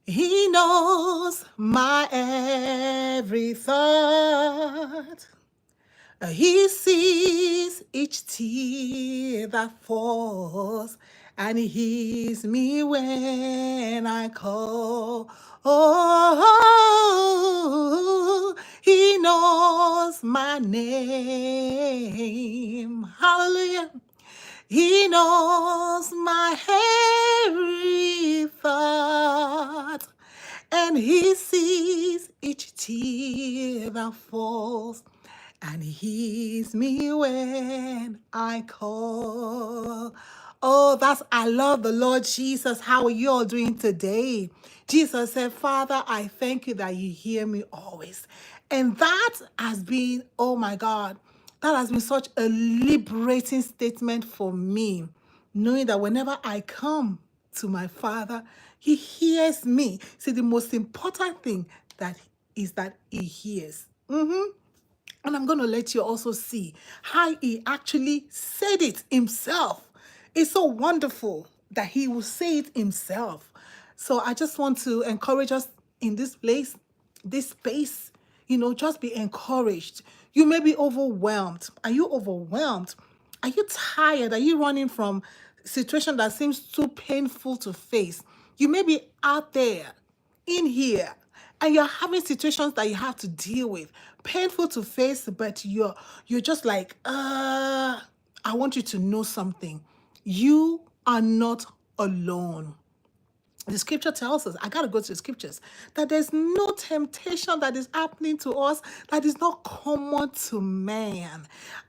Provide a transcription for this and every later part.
He knows my every thought. He sees each tear that falls, and he hears me when I call. Oh, he knows my name. Hallelujah. He knows my every thought, and he sees each tear that falls, and he hears me when I call. Oh, I love the Lord Jesus. How are you all doing today? Jesus said, Father, I thank you that you hear me always. And that has been, oh my God, that has been such a liberating statement for me, knowing that whenever I come to my Father, he hears me. See, the most important thing that is that he hears. And I'm going to let you also see how he actually said it himself. It's so wonderful that he will say it himself. So I just want to encourage us in this place, this space, just be encouraged. You may be overwhelmed. Are you overwhelmed? Are you tired? Are you running from a situation that seems too painful to face? You may be out there in here and you're having situations that you have to deal with, painful to face, but you're just like, I want you to know something. You are not alone. The scripture tells us, I got to go to the scriptures, that there's no temptation that is happening to us that is not common to man.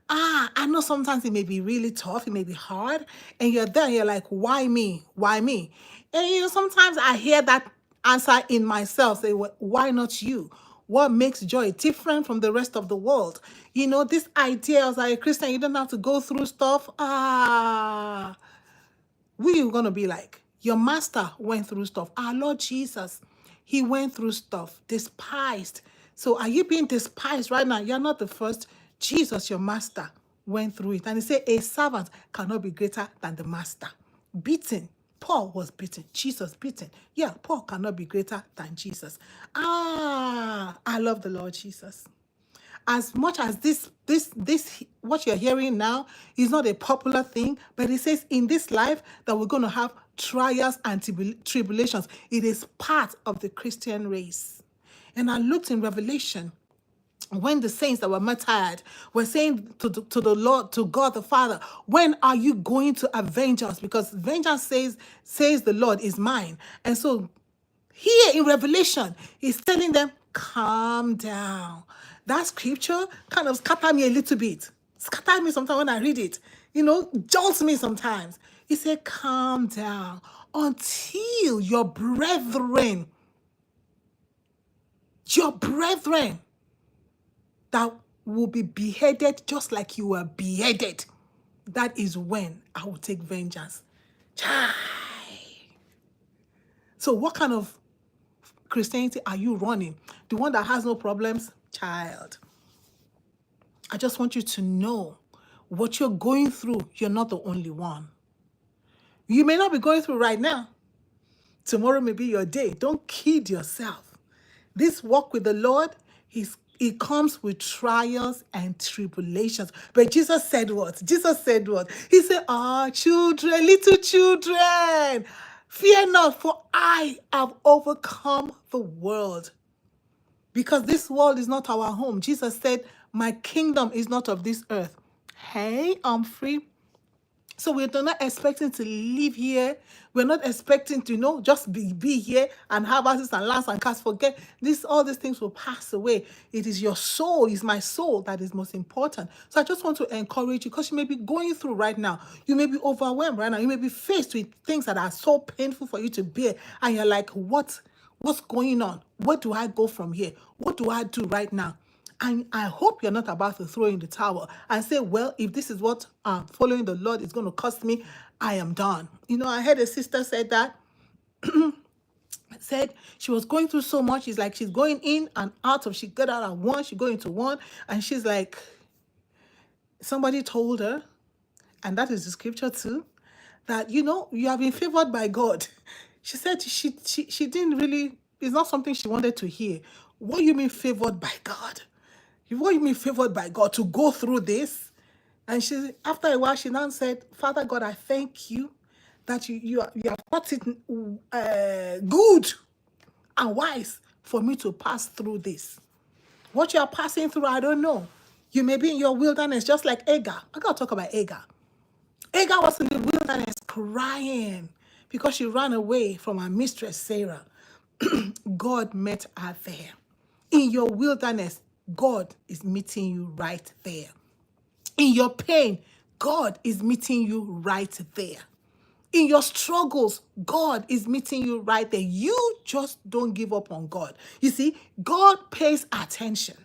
I know sometimes it may be really tough, it may be hard, and you're there and you're like, why me? Why me? And sometimes I hear that answer in myself, say, "Well, why not you? What makes joy different from the rest of the world?" This idea as a Christian, you don't have to go through stuff. We are going to be like, your master went through stuff. Our Lord Jesus, he went through stuff, despised. So are you being despised right now? You're not the first. Jesus, your master, went through it. And he said, a servant cannot be greater than the master. Beaten. Paul was beaten. Jesus beaten. Yeah, Paul cannot be greater than Jesus. I love the Lord Jesus. As much as this what you're hearing now is not a popular thing, but it says in this life that we're going to have trials and tribulations. It is part of the Christian race. And I looked in Revelation when the saints that were martyred were saying to the Lord, to God the Father, when are you going to avenge us? Because vengeance says the Lord is mine. And so here in Revelation, he's telling them, calm down. That scripture kind of scatters me a little bit. Scatters me sometimes when I read it. Jolts me sometimes. He said, calm down until your brethren that will be beheaded just like you were beheaded. That is when I will take vengeance. Chai. So what kind of Christianity are you running? The one that has no problems? Child. I just want you to know what you're going through, you're not the only one. You may not be going through right now. Tomorrow may be your day. Don't kid yourself. This walk with the Lord, it comes with trials and tribulations. But Jesus said what? He said, children, little children, fear not, for I have overcome the world. Because this world is not our home. Jesus said, my kingdom is not of this earth. Hey, I'm free. So we're not expecting to live here. We're not expecting to, just be here and have houses and lands and cars. Forget this. All these things will pass away. It is your soul, is my soul that is most important. So I just want to encourage you, because you may be going through right now. You may be overwhelmed right now. You may be faced with things that are so painful for you to bear. And you're like, what's going on? Where do I go from here? What do I do right now? And I hope you're not about to throw in the towel and say, well, if this is what following the Lord is going to cost me, I am done. I heard a sister said that. Said she was going through so much. It's like she's going in and out of, she got out of one, she go into one. And she's like, somebody told her, and that is the scripture too, that, you have been favored by God. She said she didn't really, it's not something she wanted to hear. What you mean favored by God? What you mean favored by God to go through this? And she, after a while, she now said, Father God, I thank you that you have thought it good and wise for me to pass through this. What you are passing through, I don't know. You may be in your wilderness, just like Agar. I gotta talk about Agar. Agar was in the wilderness crying because she ran away from her mistress Sarah. God met her there. In your wilderness, God is meeting you right there. In your pain, God is meeting you right there. In your struggles, God is meeting you right there. You just don't give up on God. You see, God pays attention.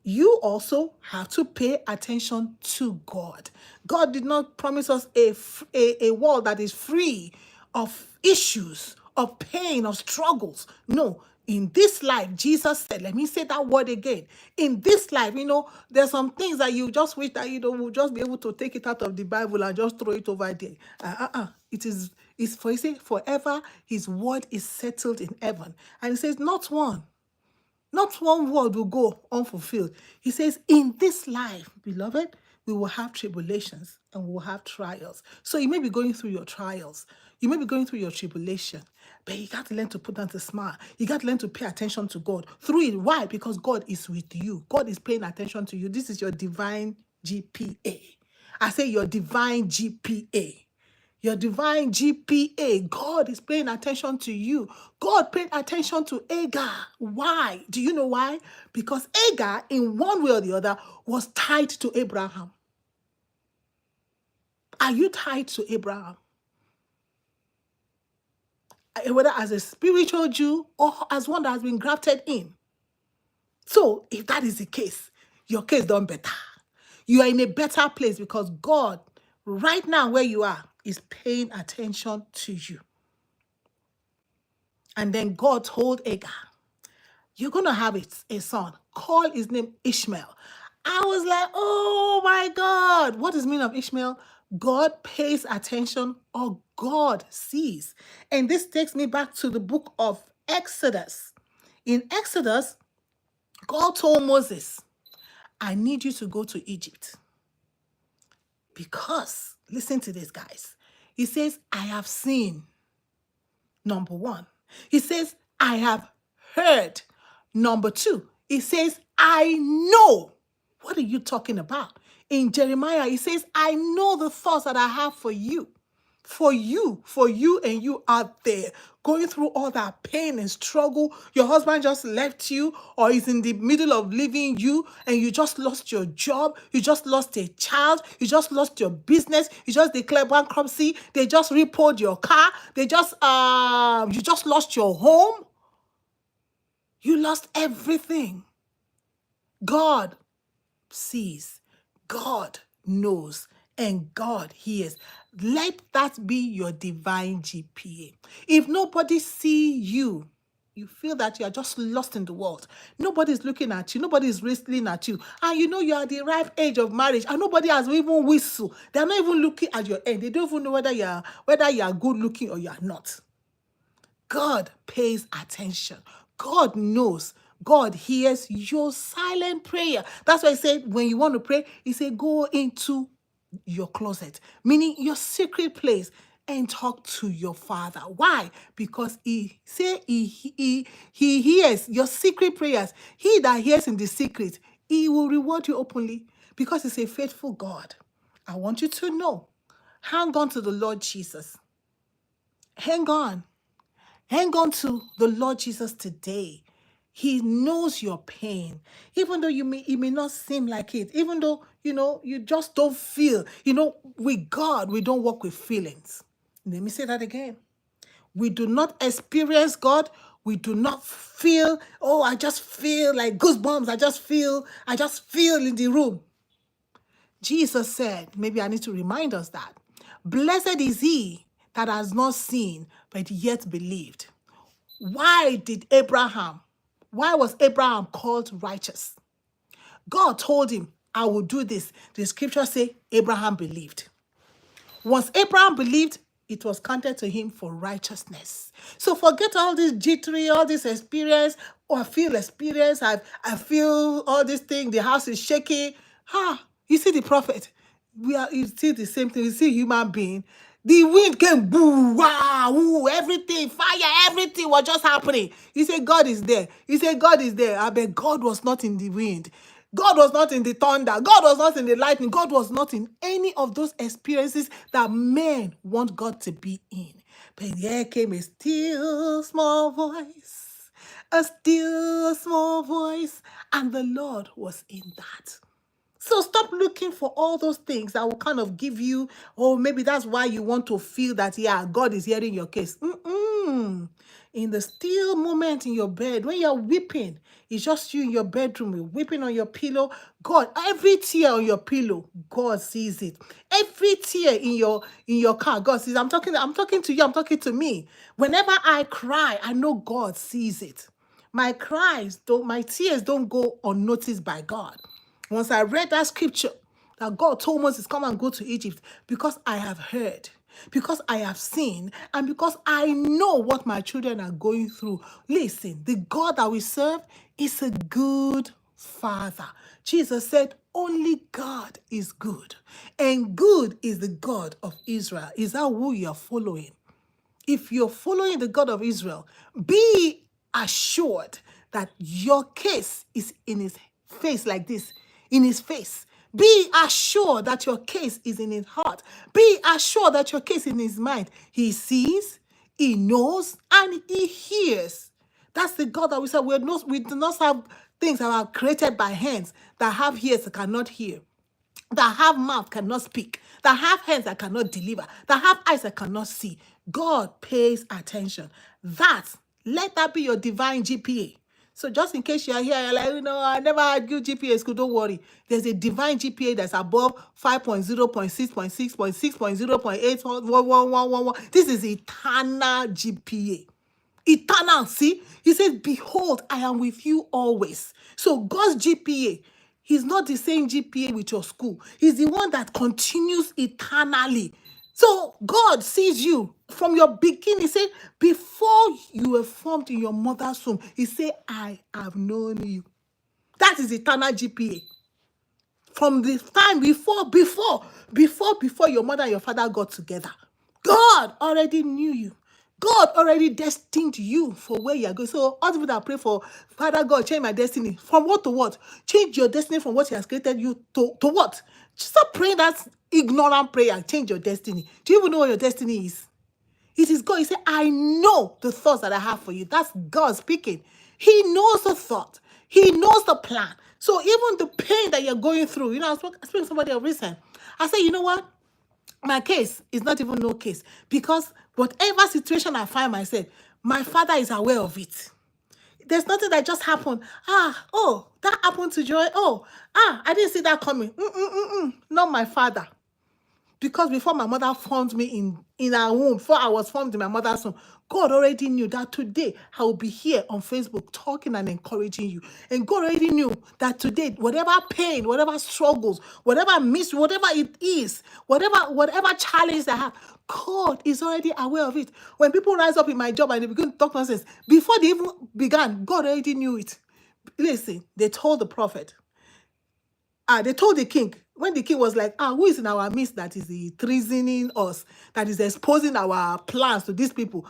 You also have to pay attention to God. God did not promise us a world that is free of issues, of pain, of struggles. No. In this life, Jesus said, let me say that word again. In this life, there's some things that you just wish that, will just be able to take it out of the Bible and just throw it over there. It's for, he said, forever, his word is settled in heaven. And he says, not one word will go unfulfilled. He says, in this life, beloved, we will have tribulations and we will have trials. So you may be going through your trials. You may be going through your tribulation. But you got to learn to put down the smile. You got to learn to pay attention to God through it. Why? Because God is with you. God is paying attention to you. This is your divine GPA. I say your divine GPA. Your divine GPA. God is paying attention to you. God paid attention to Agar. Why? Do you know why? Because Agar, in one way or the other, was tied to Abraham. Are you tied to Abraham? Whether as a spiritual Jew or as one that has been grafted in. So, if that is the case, your case done better. You are in a better place because God, right now where you are, is paying attention to you. And then God told Agar, you're going to have a son. Call his name Ishmael. I was like, oh my God. What is the meaning of Ishmael? God pays attention or God sees. And this takes me back to the book of Exodus. In Exodus, God told Moses, I need you to go to Egypt. Because, listen to this, guys. He says, I have seen, number one. He says, I have heard. Number two, he says, I know. What are you talking about? In Jeremiah, he says, I know the thoughts that I have for you. For you and you out there going through all that pain and struggle. Your husband just left you or is in the middle of leaving you and you just lost your job. You just lost a child. You just lost your business. You just declared bankruptcy. They just repoed your car. You just lost your home. You lost everything. God sees. God knows. And God hears. Let that be your divine GPA. If nobody sees you, you feel that you are just lost in the world. Nobody's looking at you. Nobody's wrestling at you. And you are at the ripe age of marriage. And nobody has even whistled. They're not even looking at your end. They don't even know whether you are good looking or you are not. God pays attention. God knows. God hears your silent prayer. That's why I said when you want to pray, he said go into your closet, meaning your secret place, and talk to your Father. Why? Because he hears your secret prayers. He that hears in the secret, he will reward you openly because he's a faithful God. I want you to know, hang on to the Lord Jesus. Hang on. Hang on to the Lord Jesus today. He knows your pain. Even though it may not seem like it. Even though, you just don't feel. With God, we don't work with feelings. Let me say that again. We do not experience God. We do not feel, I just feel like goosebumps. I just feel in the room. Jesus said, maybe I need to remind us that, blessed is he that has not seen, but yet believed. Why was Abraham called righteous? God told him, I will do this. The scripture say Abraham believed. Once Abraham believed, it was counted to him for righteousness. So forget all this jittery, all this experience. Oh, I feel experience. I feel all this thing. The house is shaking. You see the prophet. You see the same thing. You see human being. The wind came, boo, wow, ooh, everything, fire, everything was just happening. He said, God is there. He said, God is there. I bet God was not in the wind. God was not in the thunder. God was not in the lightning. God was not in any of those experiences that men want God to be in. But there came a still small voice, a still small voice, and the Lord was in that. So stop looking for all those things that will kind of give you, oh, maybe that's why you want to feel that, yeah, God is hearing your case. In the still moment in your bed, when you're weeping, it's just you in your bedroom, you're weeping on your pillow. God, every tear on your pillow, God sees it. Every tear in your car, God sees. I'm talking to you, I'm talking to me. Whenever I cry, I know God sees it. My tears don't go unnoticed by God. Once I read that scripture, that God told Moses, come and go to Egypt, because I have heard, because I have seen, and because I know what my children are going through. Listen, the God that we serve is a good Father. Jesus said, only God is good, and good is the God of Israel. Is that who you are following? If you're following the God of Israel, be assured that your case is in his face like this, in his face. Be assured that your case is in his heart. Be assured that your case is in his mind. He sees, he knows, and he hears. That's the God that we serve. We do not have things that are created by hands, that have ears that cannot hear, that have mouth cannot speak, that have hands that cannot deliver, that have eyes that cannot see. God pays attention. Let that be your divine GPA. So just in case you are here, you're like, I never had good GPA school, don't worry. There's a divine GPA that's above 5.0.6.6.0.8. This is eternal GPA. Eternal, see? He says, behold, I am with you always. So God's GPA, he's not the same GPA with your school. He's the one that continues eternally. So God sees you from your beginning. He said, before you were formed in your mother's womb, he said, I have known you. That is eternal GPA. From the time before your mother and your father got together, God already knew you. God already destined you for where you are going. So all the people that pray for, Father God, change my destiny. From what to what? Change your destiny from what he has created you to what? Stop praying that ignorant prayer. Change your destiny. Do you even know what your destiny is? It is God. He said, I know the thoughts that I have for you. That's God speaking. He knows the thought. He knows the plan. So even the pain that you're going through, I was speaking to somebody of recent. I said, you know what? My case is not even no case, because whatever situation I find myself, my Father is aware of it. There's nothing that just happened. That happened to Joy. I didn't see that coming. Not my Father. Because before my mother formed me in her womb, before I was formed in my mother's womb, God already knew that today I will be here on Facebook talking and encouraging you. And God already knew that today, whatever pain, whatever struggles, whatever misery, whatever it is, whatever challenge I have, God is already aware of it. When people rise up in my job and they begin to talk nonsense, before they even began, God already knew it. Listen, they told the prophet. They told the king, when the king was like, who is in our midst that is treasoning us, that is exposing our plans to these people?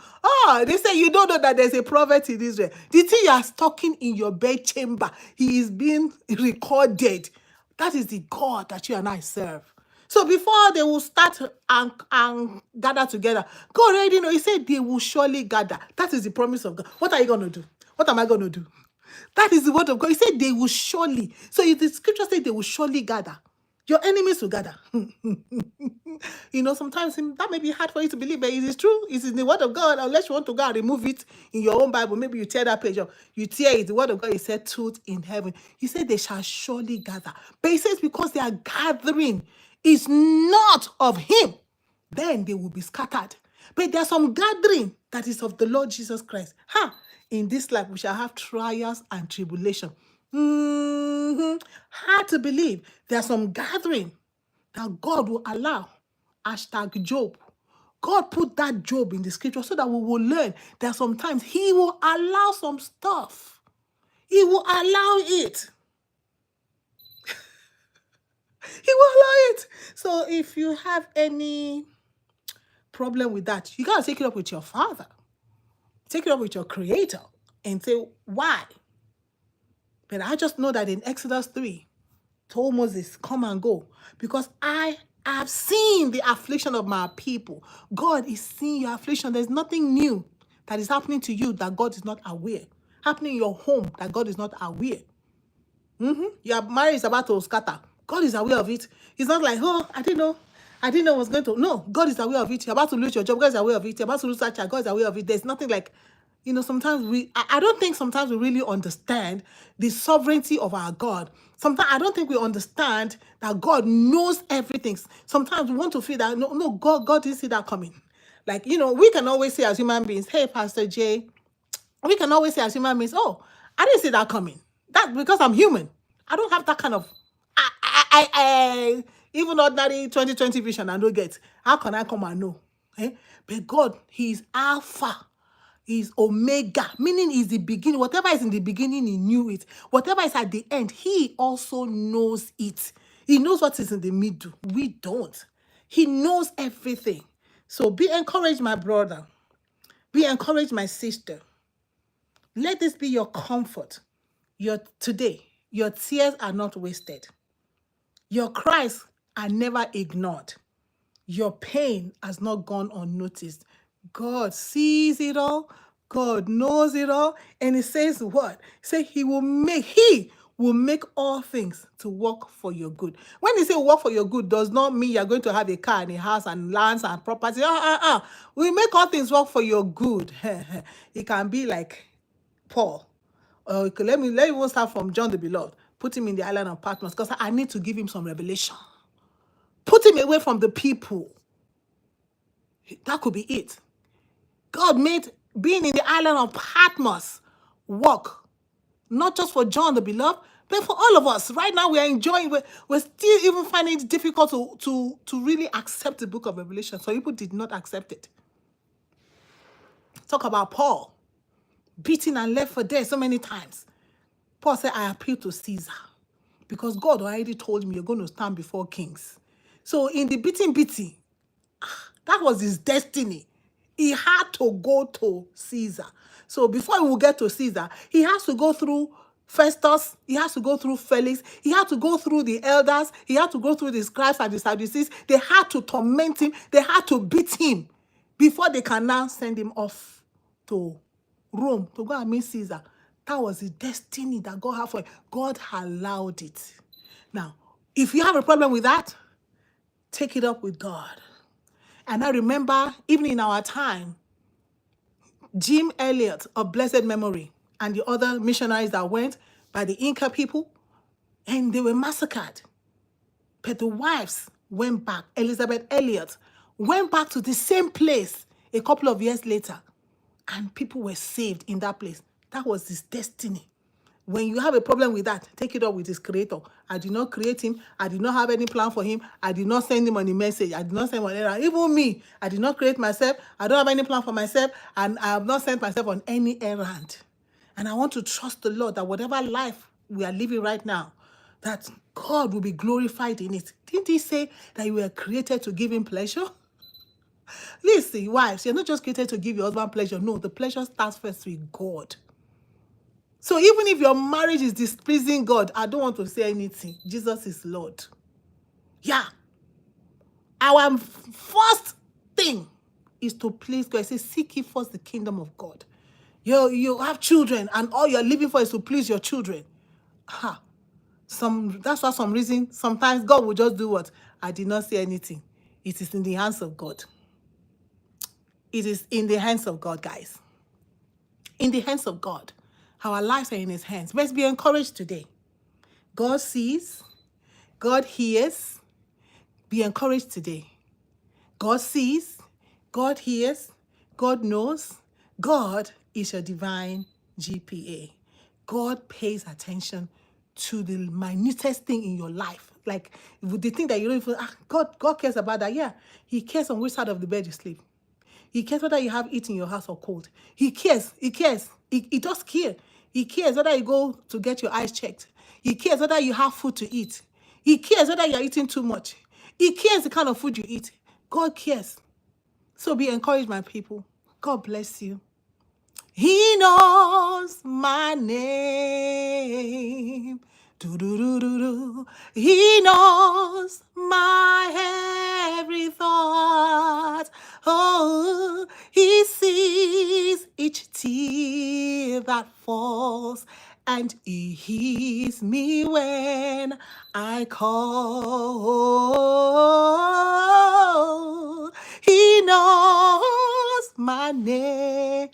They say, you don't know that there's a prophet in Israel. The thing you are talking in your bed chamber, he is being recorded. That is the God that you and I serve. So before they will start and gather together, God already know. He said they will surely gather. That is the promise of God. What are you going to do? What am I going to do? That is the word of God. He said they will surely. So if the scripture said they will surely gather, your enemies will gather. Sometimes that may be hard for you to believe, but it is true. It's in the word of God. Unless you want to go and remove it in your own Bible, maybe you tear that page up. You tear it. The word of God is said truth in heaven. He said they shall surely gather. But he says because their gathering is not of him, then they will be scattered. But there's some gathering that is of the Lord Jesus Christ. In this life, we shall have trials and tribulation. Hard to believe. There's some gathering that God will allow. Hashtag Job. God put that Job in the scripture so that we will learn that sometimes he will allow some stuff. He will allow it. He will allow it. So if you have any problem with that, you got to take it up with your Father. Take it up with your Creator and say, why? But I just know that in Exodus 3, told Moses, come and go, because I have seen the affliction of my people. God is seeing your affliction. There's nothing new that is happening to you that God is not aware. Happening in your home that God is not aware. Your marriage is about to scatter. God is aware of it. It's not like, oh, I didn't know. I didn't know it was going to. No, God is aware of it. You're about to lose your job. God is aware of it. You're about to lose that child. God is aware of it. There's nothing like, sometimes I don't think sometimes we really understand the sovereignty of our God. Sometimes I don't think we understand that God knows everything. Sometimes we want to feel that, no, God didn't see that coming. Like, we can always say as human beings, hey, Pastor Jay, we can always say as human beings, oh, I didn't see that coming. That's because I'm human. I don't have that kind of, even ordinary 2020 vision I don't get. How can I come and know? But God, He is Alpha. He is Omega, meaning He's the beginning. Whatever is in the beginning, He knew it. Whatever is at the end, He also knows it. He knows what is in the middle. We don't. He knows everything. So be encouraged, my brother. Be encouraged, my sister. Let this be your comfort. Today, your tears are not wasted. Your cries are never ignored. Your pain has not gone unnoticed. God sees it all. God knows it all. And He says what? He says He will make all things to work for your good. When He say work for your good, does not mean you're going to have a car and a house and lands and property. We make all things work for your good. It can be like Paul. Let me even start from John the Beloved. Put him in the island of Patmos because I need to give him some revelation. Put him away from the people. That could be it. God made being in the island of Patmos work, not just for John the Beloved, but for all of us. Right now, we are enjoying. We're still even finding it difficult to really accept the book of Revelation. So people did not accept it. Talk about Paul, beaten and left for dead so many times. Paul said, I appeal to Caesar because God already told me you're going to stand before kings. So in the beating, that was his destiny. He had to go to Caesar. So before he will get to Caesar, he has to go through Festus. He has to go through Felix. He had to go through the elders. He had to go through the scribes and the Sadducees. They had to torment him. They had to beat him before they can now send him off to Rome to go and meet Caesar. That was the destiny that God had for him. God allowed it. Now, if you have a problem with that, take it up with God. And I remember, even in our time, Jim Elliot of blessed memory and the other missionaries that went by the Inca people, and they were massacred. But the wives went back. Elizabeth Elliot went back to the same place a couple of years later, and people were saved in that place. That was his destiny. When you have a problem with that, take it up with his creator. I did not create him. I did not have any plan for him. I did not send him on a message. I did not send him on errand. Even me, I did not create myself. I don't have any plan for myself. And I have not sent myself on any errand. And I want to trust the Lord that whatever life we are living right now, that God will be glorified in it. Didn't He say that you were created to give Him pleasure? Listen, wives, you're not just created to give your husband pleasure. No, the pleasure starts first with God. So even if your marriage is displeasing God, I don't want to say anything. Jesus is Lord. Yeah. Our first thing is to please God. I say, seek ye first the kingdom of God. You have children, and all you're living for is to please your children. That's why sometimes God will just do what? I did not say anything. It is in the hands of God. It is in the hands of God, guys. In the hands of God. Our lives are in His hands. Let's be encouraged today. God sees. God hears. Be encouraged today. God sees. God hears. God knows. God is your divine GPA. God pays attention to the minutest thing in your life. Like the thing that you don't even, God cares about that. Yeah, He cares on which side of the bed you sleep. He cares whether you have heat in your house or cold. He cares. He cares. He does care. He cares whether you go to get your eyes checked. He cares whether you have food to eat. He cares whether you're eating too much. He cares the kind of food you eat. God cares. So be encouraged, my people. God bless you. He knows my name. Do-do-do-do-do. He knows my every thought. Oh, he sees each tear that falls, and he hears me when I call. He knows my name.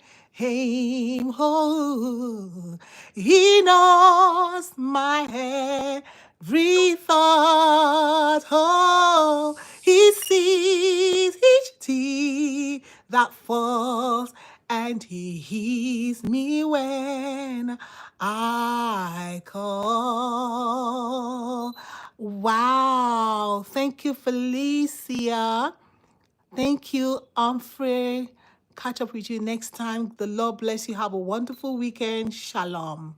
Oh, he knows my every thought. Oh, he sees each tear that falls, and he hears me when I call. Wow. Thank you, Felicia. Thank you, Humphrey. Catch up with you next time. The Lord bless you. Have a wonderful weekend. Shalom.